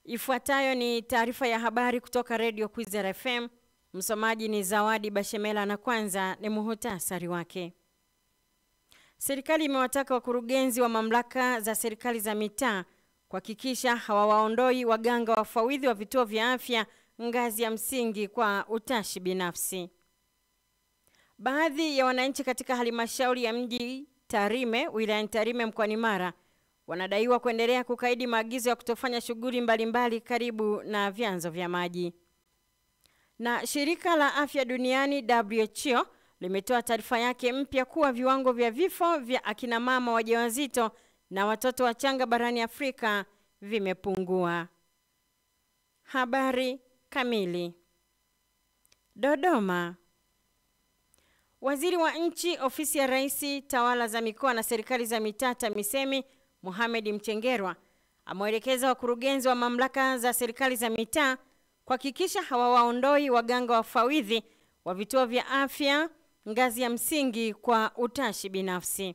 Ifuatayo ni taarifa ya habari kutoka Radio Kwizera FM. Msomaji ni Zawadi Bashemela na kwanza ni muhtasari wake. Serikali imewataka wakurugenzi wa mamlaka za serikali za mitaa kuhakikisha hawawaondoi waganga wafawidhi wa vituo vya afya ngazi ya msingi kwa utashi binafsi. Baadhi ya wananchi katika halmashauri ya mji Tarime, wilayani Tarime mkoani Mara, wanadaiwa kuendelea kukaidi maagizo ya kutofanya shughuli mbalimbali karibu na vyanzo vya maji. Na shirika la afya duniani WHO limetoa taarifa yake mpya kuwa viwango vya vifo vya akina mama wajawazito na watoto wachanga barani Afrika vimepungua. Habari kamili. Dodoma. Waziri wa Nchi, Ofisi ya Rais, Tawala za Mikoa na Serikali za Mitaa TAMISEMI, Mohamed Mchengerwa, ameelekeza wakurugenzi wa mamlaka za serikali za mitaa kuhakikisha hawawaondoi waganga wafawidhi wa vituo vya afya ngazi ya msingi kwa utashi binafsi.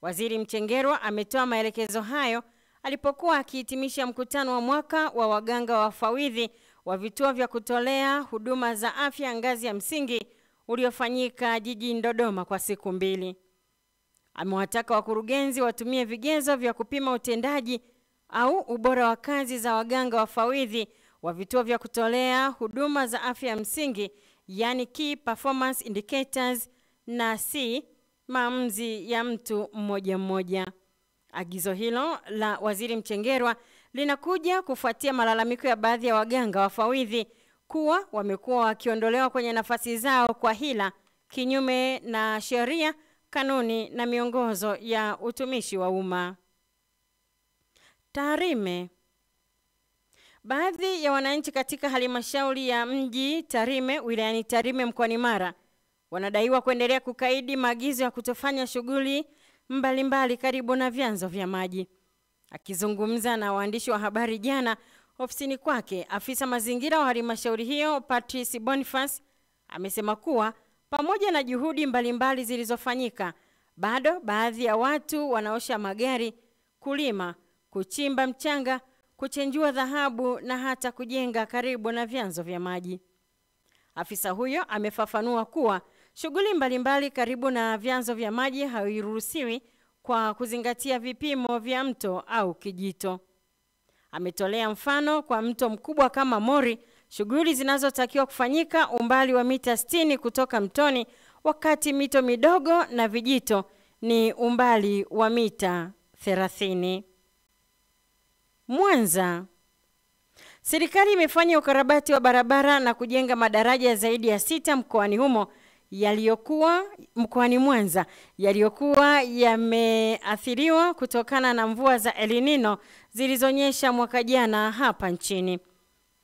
Waziri Mchengerwa ametoa maelekezo hayo alipokuwa akihitimisha mkutano wa mwaka wa waganga wafawidhi wa vituo vya kutolea huduma za afya ngazi ya msingi uliofanyika jijini Dodoma kwa siku 2. Amewataka wakurugenzi watumie vigezo vya kupima utendaji au ubora wa kazi za waganga wafawidhi wa vituo vya kutolea huduma za afya ya msingi, yani Key Performance Indicators, na si maamuzi ya mtu mmoja mmoja. Agizo hilo la Waziri Mchengerwa linakuja kufuatia malalamiko ya baadhi ya waganga wafawidhi kuwa wamekuwa wakiondolewa kwenye nafasi zao kwa hila, kinyume na sheria, kanuni na miongozo ya utumishi wa umma. Tarime. Baadhi ya wananchi katika halmashauri ya mji Tarime, wilayani Tarime mkoani Mara, wanadaiwa kuendelea kukaidi maagizo ya kutofanya shughuli mbalimbali karibu na vyanzo vya maji. Akizungumza na waandishi wa habari jana ofisini kwake, afisa mazingira wa halmashauri hiyo Patrice Boniface amesema kuwa pamoja na juhudi mbalimbali zilizofanyika, bado baadhi ya watu wanaosha magari, kulima, kuchimba mchanga, kuchenjua dhahabu na hata kujenga karibu na vyanzo vya maji. Afisa huyo amefafanua kuwa shughuli mbalimbali karibu na vyanzo vya maji hairuhusiwi kwa kuzingatia vipimo vya mto au kijito. Ametolea mfano kwa mto mkubwa kama Mori, shughuli zinazotakiwa kufanyika umbali wa mita 60 kutoka mtoni, wakati mito midogo na vijito ni umbali wa mita 30. Mwanza. Serikali imefanya ukarabati wa barabara na kujenga madaraja zaidi ya 6 mkoani humo mkoani Mwanza yaliyokuwa yameathiriwa kutokana na mvua za El Nino zilizonyesha mwaka jana hapa nchini.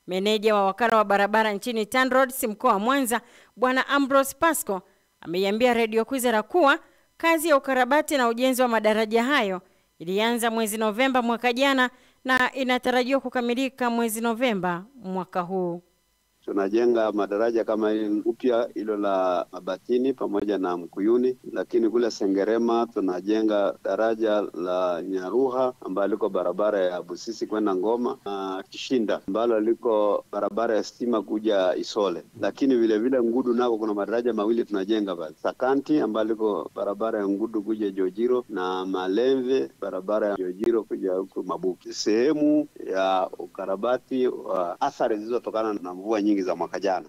Meneja wa wakala wa barabara nchini TANROADS mkoa wa Mwanza, Bwana Ambrose Pasco, ameiambia Radio Kwizera kuwa kazi ya ukarabati na ujenzi wa madaraja hayo ilianza mwezi Novemba mwaka jana na inatarajiwa kukamilika mwezi Novemba mwaka huu. Tunajenga madaraja kama upya hilo la Mabatini pamoja na Mkuyuni, lakini kule Sengerema tunajenga daraja la Nyaruha ambalo liko barabara ya Busisi kwenda Ngoma, na Kishinda ambalo liko barabara ya stima kuja Isole. Lakini vile vile Ngudu nako kuna madaraja mawili tunajenga pale. Sakanti ambalo liko barabara ya Ngudu kuja Jojiro, na Malemve barabara ya Jojiro kuja huko Mabuki. Sehemu ya ukarabati wa athari zilizotokana na mvua nyingi za mwaka jana.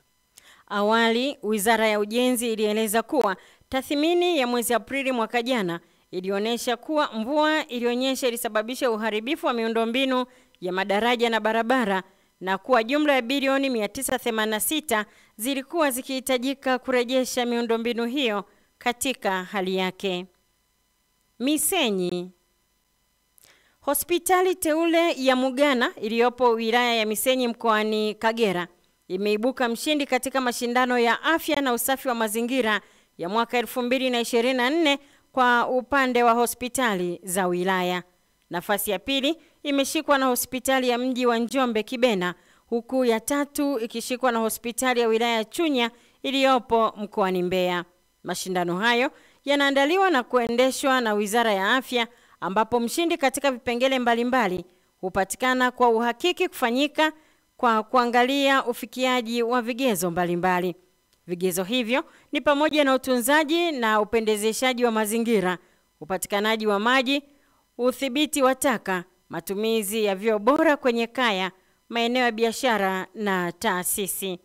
Awali, Wizara ya Ujenzi ilieleza kuwa tathmini ya mwezi Aprili mwaka jana ilionyesha kuwa mvua ilionyesha ilisababisha uharibifu wa miundombinu ya madaraja na barabara, na kuwa jumla ya bilioni 986 zilikuwa zikihitajika kurejesha miundombinu hiyo katika hali yake. Misenyi. Hospitali teule ya Mugana iliyopo wilaya ya Misenyi mkoani Kagera imeibuka mshindi katika mashindano ya afya na usafi wa mazingira ya mwaka 2024 kwa upande wa hospitali za wilaya. Nafasi ya pili imeshikwa na hospitali ya mji wa Njombe Kibena, huku ya tatu ikishikwa na hospitali ya wilaya ya Chunya iliyopo mkoani Mbeya. Mashindano hayo yanaandaliwa na kuendeshwa na Wizara ya Afya, ambapo mshindi katika vipengele mbalimbali hupatikana kwa uhakiki kufanyika kwa kuangalia ufikiaji wa vigezo mbalimbali. Vigezo hivyo ni pamoja na utunzaji na upendezeshaji wa mazingira, upatikanaji wa maji, udhibiti wa taka, matumizi ya vyoo bora kwenye kaya, maeneo ya biashara na taasisi.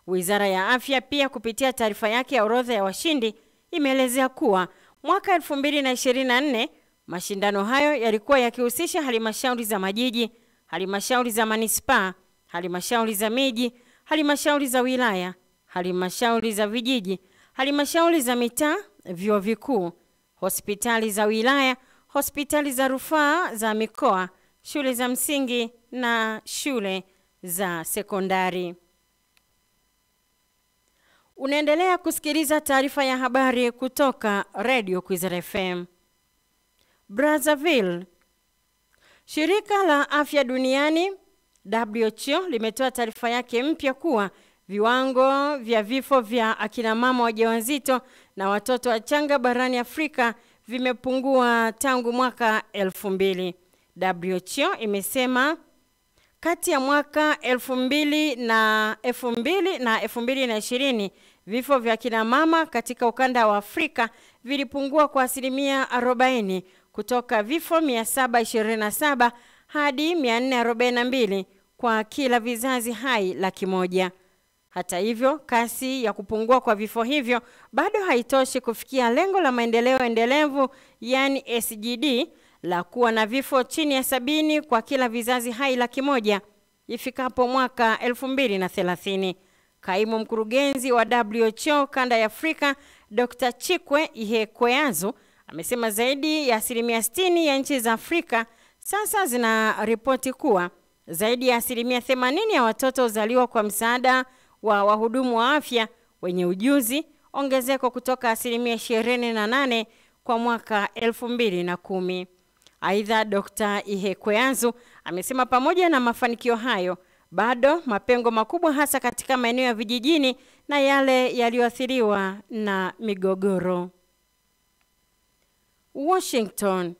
Wizara ya Afya pia kupitia taarifa yake ya orodha ya washindi imeelezea kuwa mwaka 2024 mashindano hayo yalikuwa yakihusisha halmashauri za majiji, halmashauri za manispaa, halmashauri za miji, halmashauri za wilaya, halmashauri za vijiji, halmashauri za mitaa, vyuo vikuu, hospitali za wilaya, hospitali za rufaa za mikoa, shule za msingi na shule za sekondari. Unaendelea kusikiliza taarifa ya habari kutoka Radio Kwizera FM. Brazzaville. Shirika la Afya Duniani WHO limetoa taarifa yake mpya kuwa viwango vya vifo vya akina mama wajawazito na watoto wachanga barani Afrika vimepungua tangu mwaka 2000. WHO imesema kati ya mwaka 2000 na 2020 vifo vya kina mama katika ukanda wa Afrika vilipungua kwa 40% kutoka vifo 727 hadi 442 kwa kila vizazi hai 100,000. Hata hivyo, kasi ya kupungua kwa vifo hivyo bado haitoshi kufikia lengo la maendeleo endelevu yani SDG la kuwa na vifo chini ya 70 kwa kila vizazi hai 100,000 ifikapo mwaka 2030. Kaimu mkurugenzi wa WHO kanda ya Afrika, Dr. Chikwe Ihekweazu, amesema zaidi ya 60% ya nchi za Afrika sasa zinaripoti kuwa zaidi ya 80% ya watoto uzaliwa kwa msaada wa wahudumu wa afya wenye ujuzi, ongezeko kutoka 28% kwa mwaka 2010. Aidha, Dr. Ihekweazu amesema pamoja na mafanikio hayo, bado mapengo makubwa hasa katika maeneo ya vijijini na yale yaliyoathiriwa na migogoro. Washington.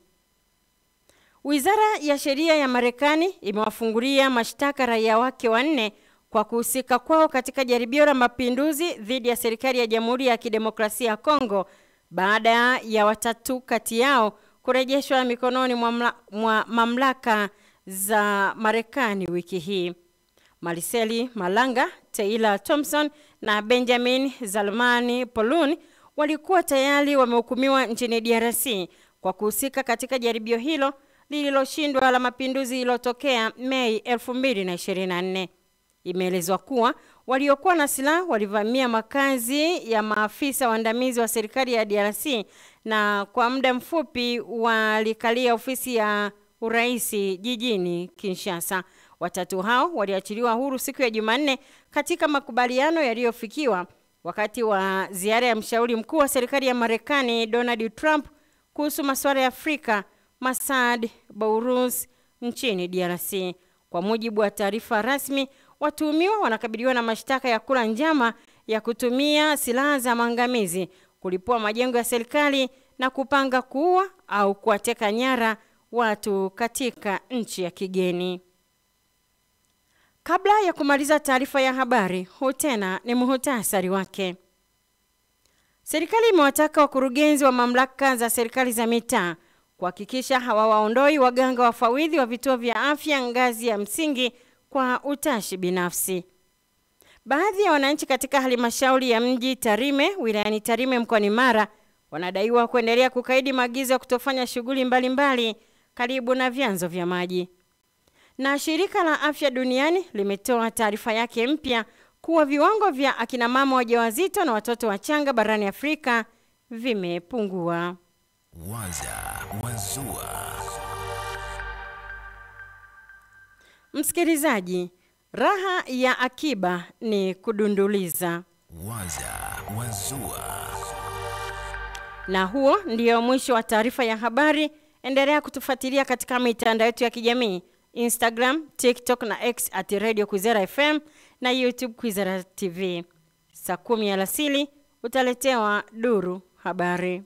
Wizara ya Sheria ya Marekani imewafungulia mashtaka raia wake 4 kwa kuhusika kwao katika jaribio la mapinduzi dhidi ya serikali ya Jamhuri ya Kidemokrasia ya Kongo baada ya 3 kati yao kurejeshwa mikononi mwa mamlaka za Marekani wiki hii. Marceli Malanga, Taylor Thompson na Benjamin Zalmani Polun walikuwa tayari wamehukumiwa nchini DRC kwa kuhusika katika jaribio hilo lililoshindwa la mapinduzi lililotokea Mei 2024. Imeelezwa kuwa waliokuwa na silaha walivamia makazi ya maafisa waandamizi wa serikali ya DRC na kwa muda mfupi walikalia ofisi ya uraisi jijini Kinshasa. Watatu hao waliachiliwa huru siku ya Jumanne katika makubaliano yaliyofikiwa wakati wa ziara ya mshauri mkuu wa serikali ya Marekani Donald Trump kuhusu masuala ya Afrika, Masad Bourous, nchini DRC. Kwa mujibu wa taarifa rasmi, watuhumiwa wanakabiliwa na mashtaka ya kula njama ya kutumia silaha za maangamizi, kulipua majengo ya serikali na kupanga kuua au kuwateka nyara watu katika nchi ya kigeni. Kabla ya kumaliza taarifa ya habari, huu tena ni muhtasari wake. Serikali imewataka wakurugenzi wa mamlaka za serikali za mitaa kuhakikisha hawawaondoi waganga wafawidhi wa vituo vya afya ngazi ya msingi kwa utashi binafsi. Baadhi ya wananchi katika halmashauri ya mji Tarime, wilayani Tarime mkoani Mara, wanadaiwa kuendelea kukaidi maagizo ya kutofanya shughuli mbalimbali karibu na vyanzo vya maji. Na shirika la Afya Duniani limetoa taarifa yake mpya kuwa viwango vya akina mama wajawazito na watoto wachanga barani Afrika vimepungua. Waza Wazua. Msikilizaji, raha ya akiba ni kudunduliza. Waza Wazua. Na huo ndio mwisho wa taarifa ya habari. Endelea kutufuatilia katika mitandao yetu ya kijamii, Instagram, TikTok na X @Radio Kwizera FM na YouTube Kwizera TV. Saa 10 alasiri utaletewa duru habari.